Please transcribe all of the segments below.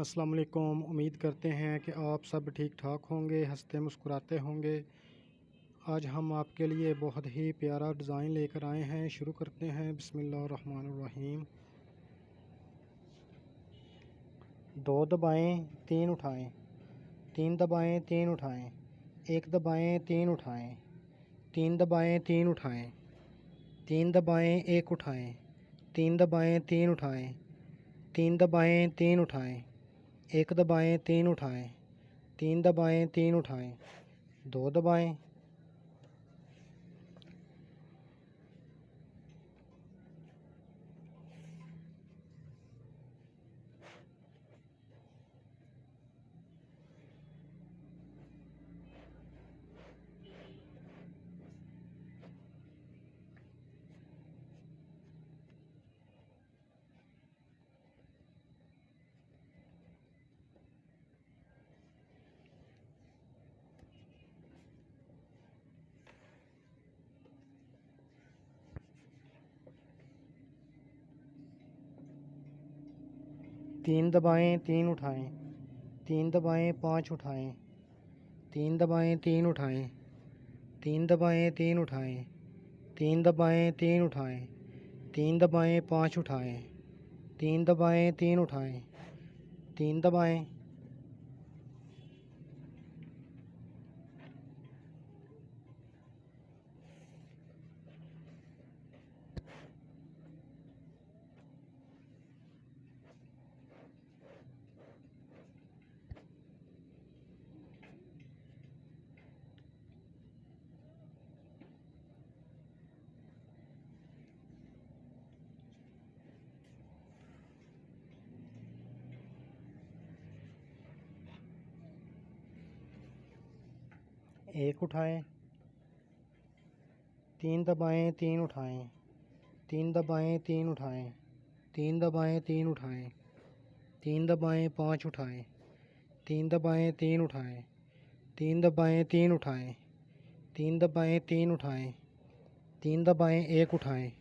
अस्सलाम वालेकुम। उम्मीद करते हैं कि आप सब ठीक ठाक होंगे, हंसते मुस्कुराते होंगे। आज हम आपके लिए बहुत ही प्यारा डिज़ाइन लेकर आए हैं। शुरू करते हैं। बिस्मिल्लाहिर्रहमानिर्रहीम। 2 दबाएं, 3 उठाएं, 3 दबाएं, 3 उठाएं, 1 दबाएं, 3 उठाएं, 3 दबाएं, 3 उठाएं, 3 दबाएं, 1 उठाएं, 3 दबाएं, 3 उठाएं, 3 दबाएं, 3 उठाएं, 1 दबाएं, 3 उठाएं, 3 दबाएं, 3 उठाएं, 2 दबाएं, तीन दबाएं, 3 उठाएं, 3 दबाएं, 5 उठाएं, 3 दबाएं, 3 उठाएं, 3 दबाएं, 3 उठाएं, 3 दबाएं, 3 उठाएं, 3 दबाएं, 5 उठाएं, 3 दबाएं, 3 उठाएं, 3 दबाएं, एक उठाएं, 3 दबाएं, 3 उठाएं, 3 दबाएं, 3 उठाएं, 3 दबाएं, 3 उठाएं, 3 दबाएं, 5 उठाएं, 3 दबाएं, 3 उठाएं, 3 दबाएं, 3 उठाएं, 3 दबाएं, 3 उठाएं, 3 दबाएं, 1 उठाएं,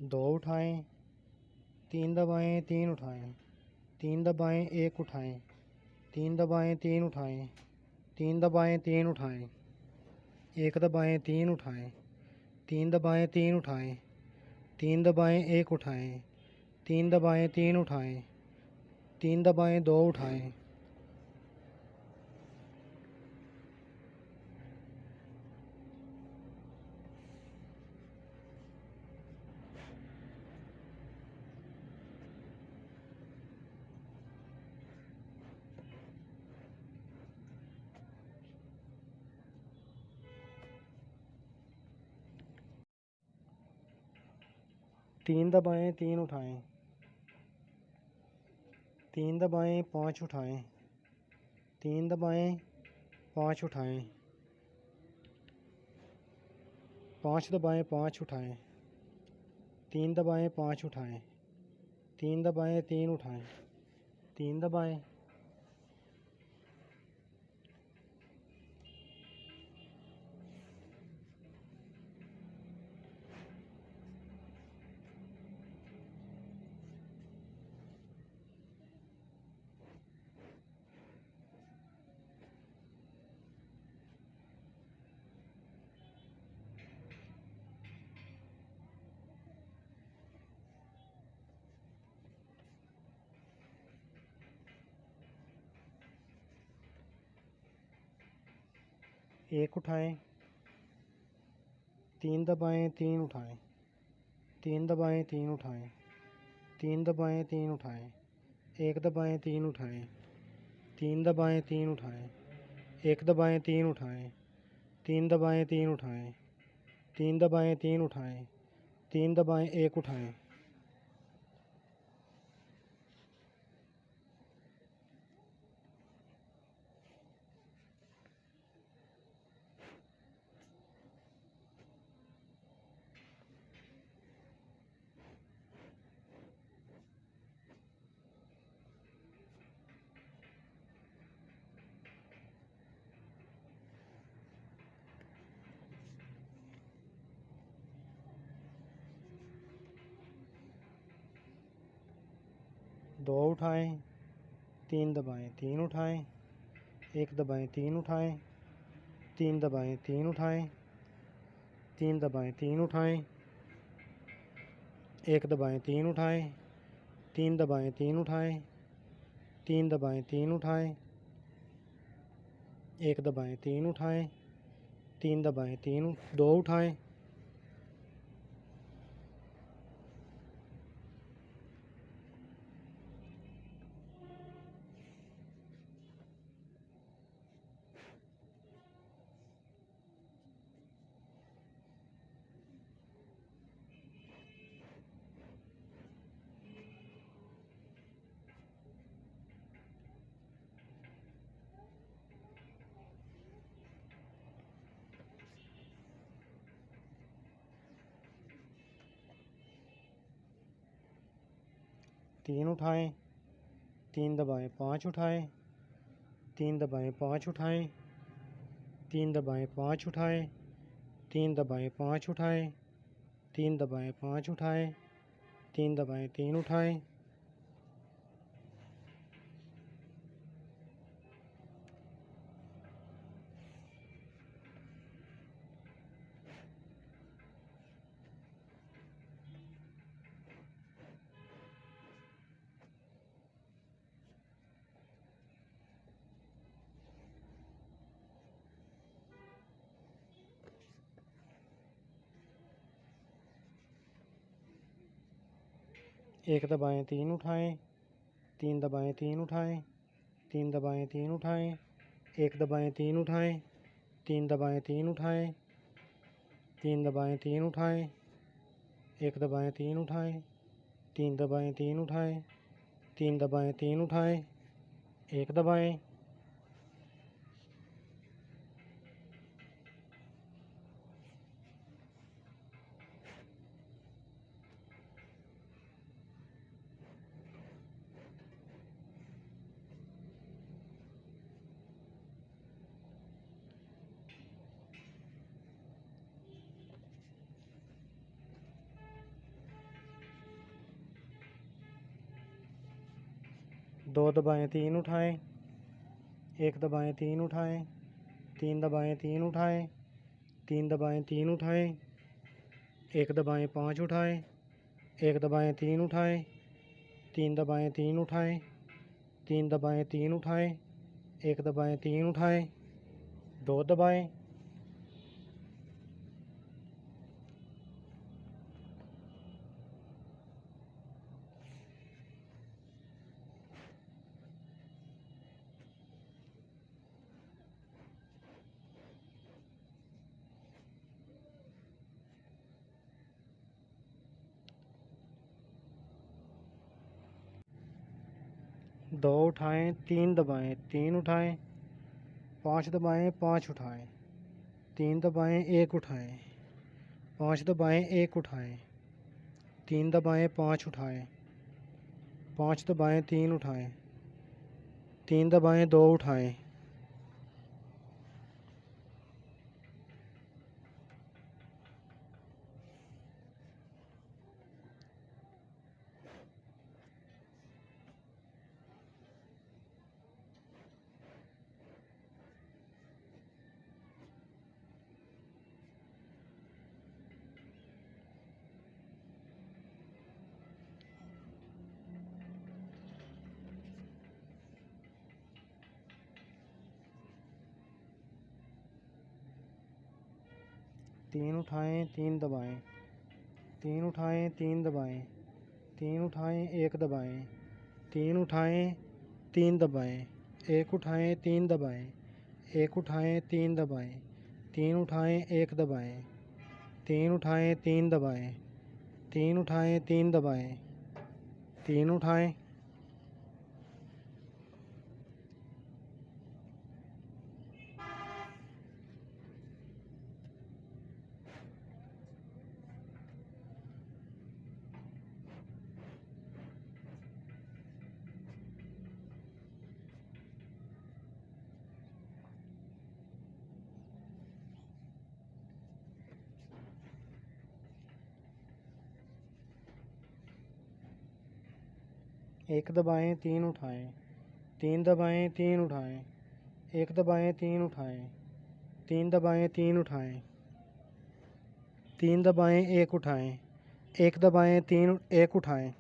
दो उठाएं, 3 दबाएं, 3 उठाएं, 3 दबाएं, 1 उठाएं, 3 दबाएं, 3 उठाएं, 3 दबाएं, 3 उठाएं, 1 दबाएं, 3 उठाएं, 3 दबाएं, 3 उठाएं, 3 दबाएं, 1 उठाएं, 3 दबाएं, 3 उठाएं, 3 दबाएं, 2 उठाएं, तीन दबाएं, 3 उठाएं, 3 दबाएं, 5 उठाएं, 3 दबाएं, 5 उठाएं, 5 दबाएं, 5 उठाएं, 3 दबाएं, 5 उठाएं, 3 दबाएं, 3 उठाएं, 3 दबाएं, एक उठाएं, 3 दबाएं, 3 उठाएं, 3 दबाएं, 3 उठाएं, 3 दबाएं, 3 उठाएं, 1 दबाएं, 3 उठाएं, 3 दबाएं, 3 उठाएं, 1 दबाएं, 3 उठाएं, तीन दबाएं तीन उठाएं, तीन दबाएं तीन उठाएं, तीन दबाएं एक उठाएं। दो उठाएं, तीन दबाएं तीन उठाएं, एक दबाएं तीन उठाएं, तीन दबाएं तीन उठाएं, तीन दबाएं तीन उठाएं, एक दबाएं तीन उठाएं, तीन दबाएं तीन उठाएं, तीन दबाएं तीन उठाएं, एक दबाएं तीन उठाएं, तीन दबाएं तीन दो उठाएं, तीन उठाएं, तीन दबाएं पाँच उठाएं, तीन दबाएं पाँच उठाएं, तीन दबाएं पाँच उठाएं, तीन दबाएं पाँच उठाएं, तीन दबाएं पाँच उठाएं, तीन दबाएं तीन उठाएं, एक दबाएं तीन उठाएं, तीन दबाएं तीन उठाएं, तीन दबाएं तीन उठाएं, एक दबाएं तीन उठाएं, तीन दबाएं तीन उठाएं, तीन दबाएं तीन उठाएं, एक दबाएं तीन उठाएं, तीन दबाएं तीन उठाएं, तीन दबाएं तीन उठाएं, एक दबाएं, दो दबाएं तीन उठाएं, एक दबाएं तीन उठाएं, तीन दबाएं तीन उठाएं, तीन दबाएं तीन उठाएं, एक दबाएं पाँच उठाएं, एक दबाएं तीन उठाएं, तीन दबाएं तीन उठाएं, तीन दबाएं तीन उठाएं, एक दबाएं तीन उठाएं, दो दबाएं, दो उठाएं, तीन दबाएं तीन उठाएं, पाँच दबाएं पाँच उठाएं, तीन दबाएं एक उठाएं, पाँच दबाएं एक उठाएं, तीन दबाएं पाँच उठाएं, पाँच दबाएं तीन उठाएं, तीन दबाएं दो उठाएं, तीन उठाएं तीन दबाएं, तीन उठाएं तीन दबाएं, तीन उठाएं एक दबाएं, तीन उठाएं तीन दबाएं, एक उठाएं तीन दबाएं, एक उठाएं तीन दबाएं, तीन उठाएं, एक दबाएं, तीन उठाएं, तीन दबाएं, तीन उठाएं, तीन दबाएं, तीन उठाएं, एक दबाएं, तीन उठाएं, तीन दबाएं, तीन उठाएं, एक दबाएं, तीन उठाएं, तीन दबाएं, तीन उठाएं, तीन दबाएं, एक उठाएं, एक दबाएं, तीन, एक उठाएं,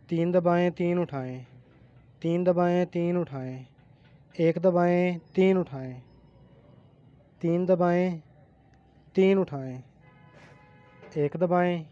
तीन दबाएं, तीन उठाएं, तीन दबाएं, तीन उठाएं, एक दबाएं, तीन उठाएं, तीन दबाएं, तीन उठाएं, एक दबाएं,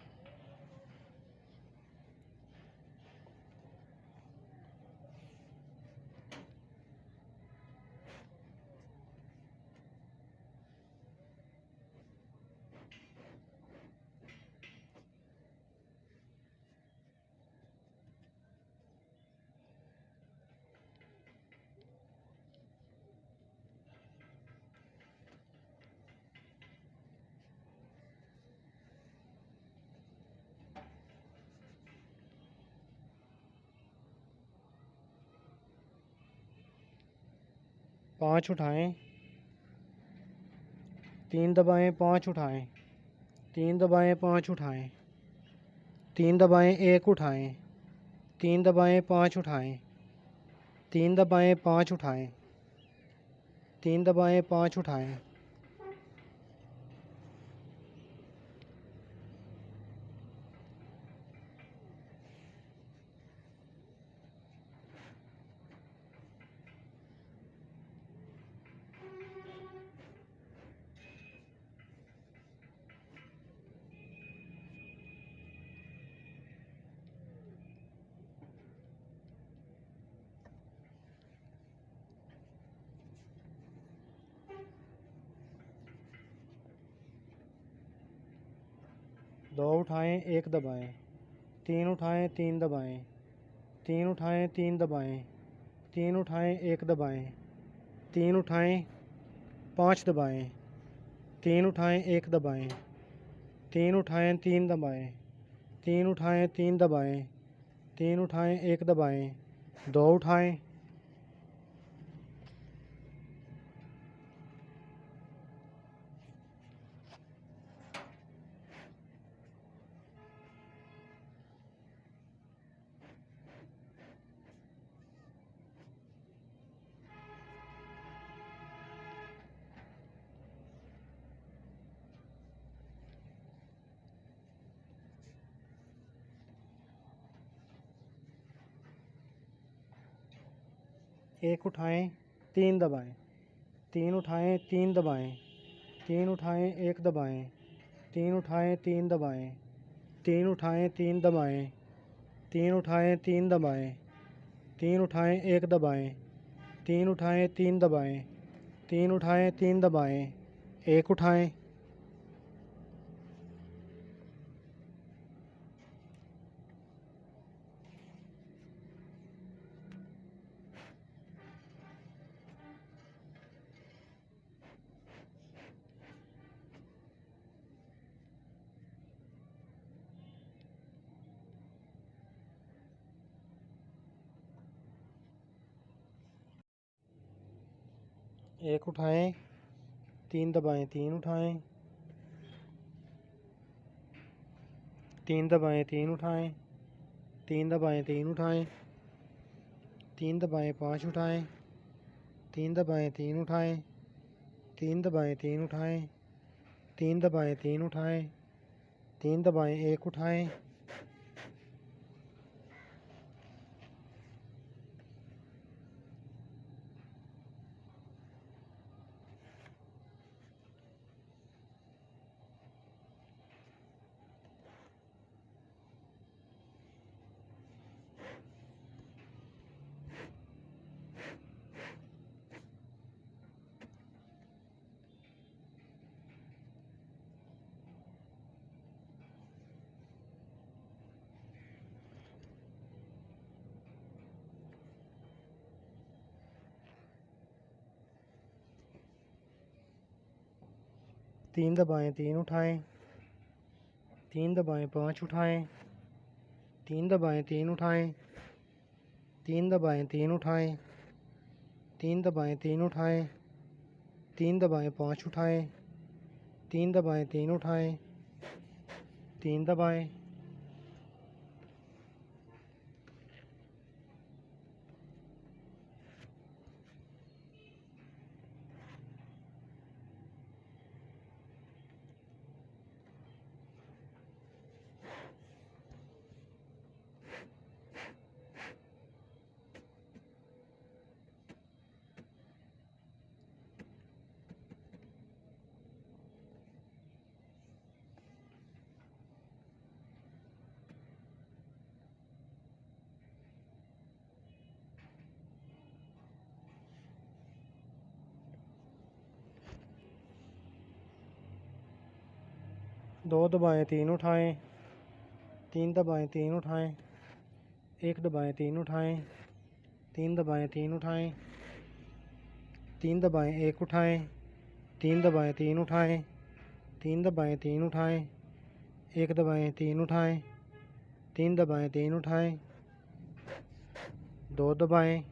पाँच उठाएं, तीन दबाएं, पाँच उठाएं, तीन दबाएं, पाँच उठाएं, तीन दबाएं, एक उठाएं, तीन दबाएं, पाँच उठाएं, तीन दबाएं, पाँच उठाएं, तीन दबाएं, पाँच उठाएं, दो उठाएं, एक दबाएं, तीन उठाएं, तीन दबाएं, तीन उठाएं, तीन दबाएं, तीन उठाएं, एक दबाएं, तीन उठाएं, पाँच दबाएं, तीन उठाएं, एक दबाएं, तीन उठाएं, तीन दबाएं, तीन उठाएं, तीन दबाएं, तीन उठाएं, एक दबाएं, दो उठाएं, एक उठाएं, तीन दबाएं, तीन उठाएं, तीन दबाएं, तीन उठाएं, एक दबाएं, तीन उठाएं, तीन दबाएं, तीन उठाएं, तीन दबाएं, तीन उठाएं, तीन दबाएं, तीन उठाएं, एक दबाएं, तीन उठाएं, तीन दबाएं, तीन उठाएं, तीन दबाएं, एक उठाएं, एक उठाएं, तीन दबाएं, तीन उठाएं, तीन दबाएं, तीन उठाएं, तीन दबाएं, तीन उठाएं, तीन दबाएं, पाँच उठाएं, तीन दबाएं, तीन उठाएं, तीन दबाएं, तीन उठाएं, तीन दबाएं, तीन उठाएं, तीन दबाएं, एक उठाएं, 3 दबाएं 3 उठाएं, 3 दबाएं 5 उठाएं, 3 दबाएं 3 उठाएं, 3 दबाएं 3 उठाएं, 3 दबाएं 3 उठाएं, 3 दबाएं 5 उठाएं, 3 दबाएं 3 उठाएं, 3 दबाएं, 2 दबाएं 3 उठाएं, 3 दबाएं 3 उठाएं, 1 दबाएं 3 उठाएं, 3 दबाएं 3 उठाएं, 3 दबाएं 1 उठाएं, 3 दबाएं 3 उठाएं, 3 दबाएं 3 उठाएं, 1 दबाएं 3 उठाएं, 3 दबाएं 3 उठाएं, 2 दबाएं,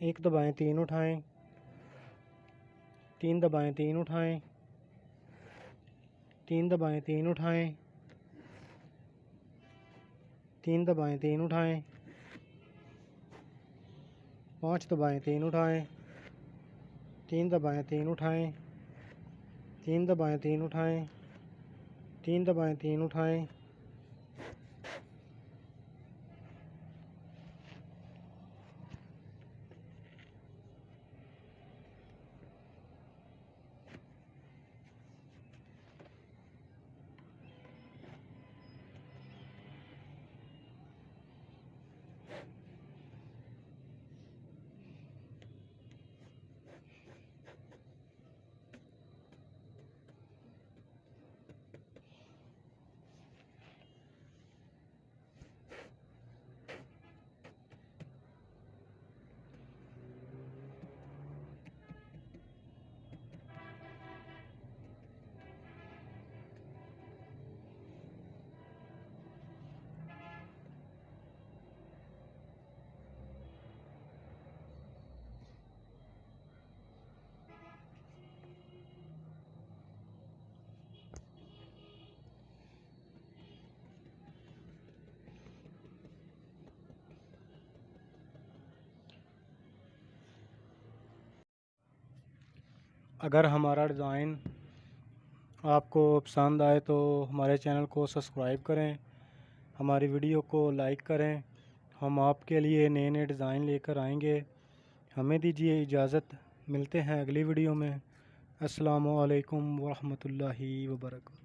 1 दबाएं 3 उठाएं, 3 दबाएं 3 उठाएं, 3 दबाएं 3 उठाएं, 3 दबाएं 3 उठाएं, 5 दबाएं 3 उठाएं, 3 दबाएं 3 उठाएं, 3 दबाएं 3 उठाएं, 3 दबाएं 3 उठाएं, अगर हमारा डिज़ाइन आपको पसंद आए तो हमारे चैनल को सब्सक्राइब करें, हमारी वीडियो को लाइक करें। हम आपके लिए नए नए डिज़ाइन लेकर आएंगे। हमें दीजिए इजाज़त, मिलते हैं अगली वीडियो में। अस्सलामु अलैकुम वरहमतुल्लाहि वबरकातुहू।